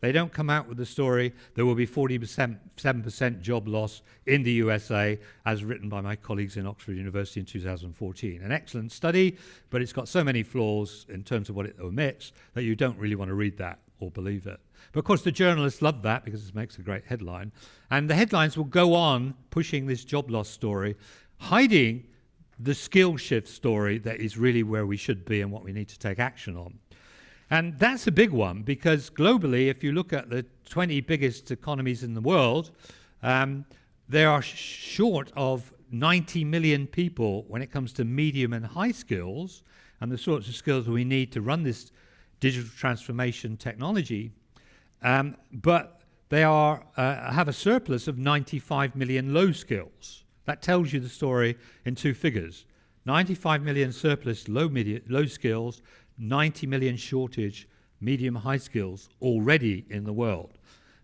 They don't come out with the story there will be 7% job loss in the USA, as written by my colleagues in Oxford University in 2014. An excellent study, but it's got so many flaws in terms of what it omits that you don't really want to read that or believe it. But of course the journalists love that because it makes a great headline. And the headlines will go on pushing this job loss story, hiding the skill shift story that is really where we should be and what we need to take action on. And that's a big one because globally, if you look at the 20 biggest economies in the world, they are short of 90 million people when it comes to medium and high skills and the sorts of skills we need to run this digital transformation technology. But they have a surplus of 95 million low skills. That tells you the story in two figures. 95 million surplus low skills, 90 million shortage medium high skills already in the world.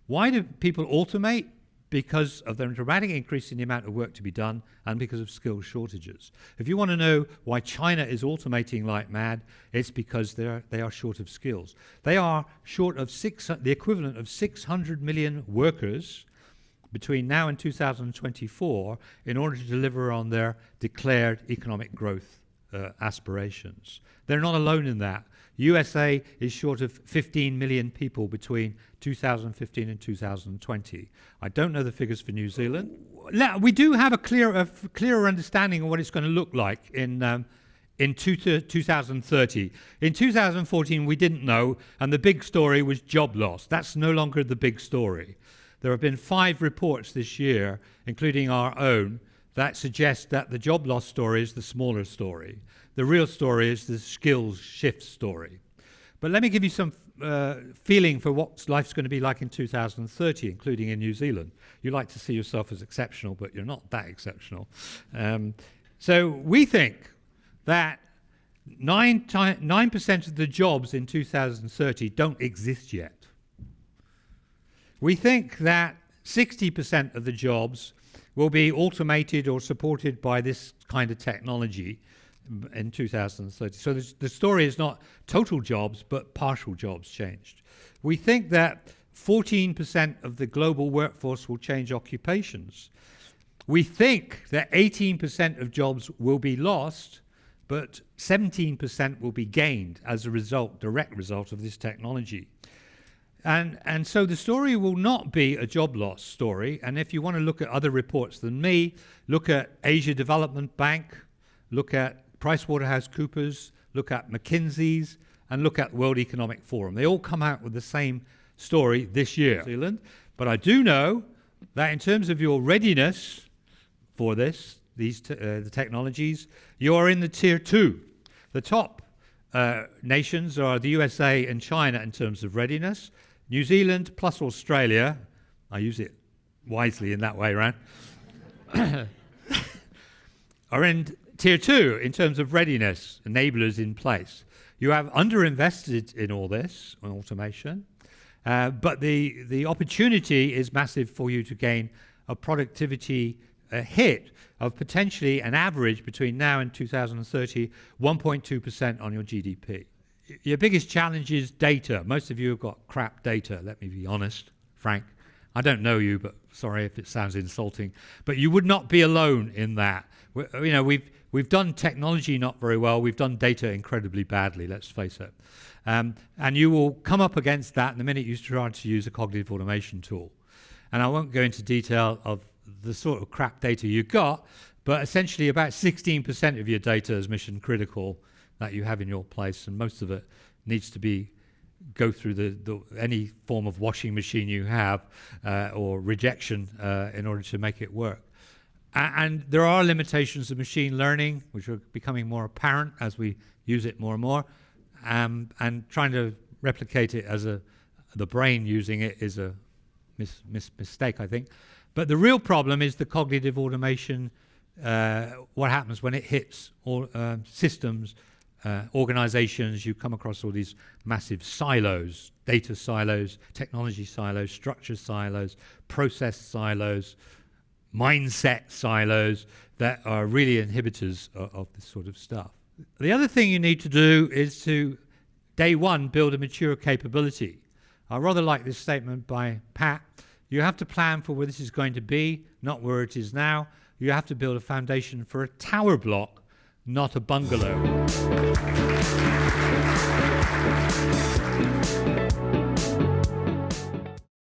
Why do people automate? Because of the dramatic increase in the amount of work to be done and because of skill shortages. If you want to know why China is automating like mad, it's because they are short of skills. They are short of the equivalent of 600 million workers between now and 2024 in order to deliver on their declared economic growth aspirations. They're not alone in that. USA is short of 15 million people between 2015 and 2020. I don't know the figures for New Zealand. We do have a clearer understanding of what it's going to look like in 2030. In 2014, we didn't know, and the big story was job loss. That's no longer the big story. There have been 5 reports this year, including our own, that suggest that the job loss story is the smaller story. The real story is the skills shift story. But let me give you some feeling for what life's going to be like in 2030, including in New Zealand. You like to see yourself as exceptional, but you're not that exceptional. So we think that 9% of the jobs in 2030 don't exist yet. We think that 60% of the jobs will be automated or supported by this kind of technology in 2030. So the story is not total jobs, but partial jobs changed. We think that 14% of the global workforce will change occupations. We think that 18% of jobs will be lost, but 17% will be gained as a result, direct result of this technology. And so the story will not be a job loss story. And if you want to look at other reports than me, look at Asia Development Bank, look at PricewaterhouseCoopers, look at McKinsey's, and look at World Economic Forum. They all come out with the same story this year. New Zealand. But I do know that in terms of your readiness for the technologies, you are in the tier 2. The top nations are the USA and China in terms of readiness. New Zealand plus Australia, I use it wisely in that way around, are in tier 2 in terms of readiness, enablers in place. You have underinvested in all this, on automation, but the opportunity is massive for you to gain a productivity hit of potentially an average between now and 2030, 1.2% on your GDP. Your biggest challenge is data. Most of you have got crap data, let me be honest, frank. I don't know you, but sorry if it sounds insulting. But you would not be alone in that. We've done technology not very well. We've done data incredibly badly, let's face it. And you will come up against that the minute you try to use a cognitive automation tool. And I won't go into detail of the sort of crap data you got, but essentially about 16% of your data is mission critical that you have in your place, and most of it needs to go through any form of washing machine you have or rejection in order to make it work. And there are limitations of machine learning, which are becoming more apparent as we use it more and more, and trying to replicate it as the brain using it is a mistake, I think. But the real problem is the cognitive automation, what happens when it hits all systems, organizations. You come across all these massive silos, data silos, technology silos, structure silos, process silos, mindset silos that are really inhibitors of this sort of stuff. The other thing you need to do is to, day one, build a mature capability. I rather like this statement by Pat. You have to plan for where this is going to be, not where it is now. You have to build a foundation for a tower block, not a bungalow.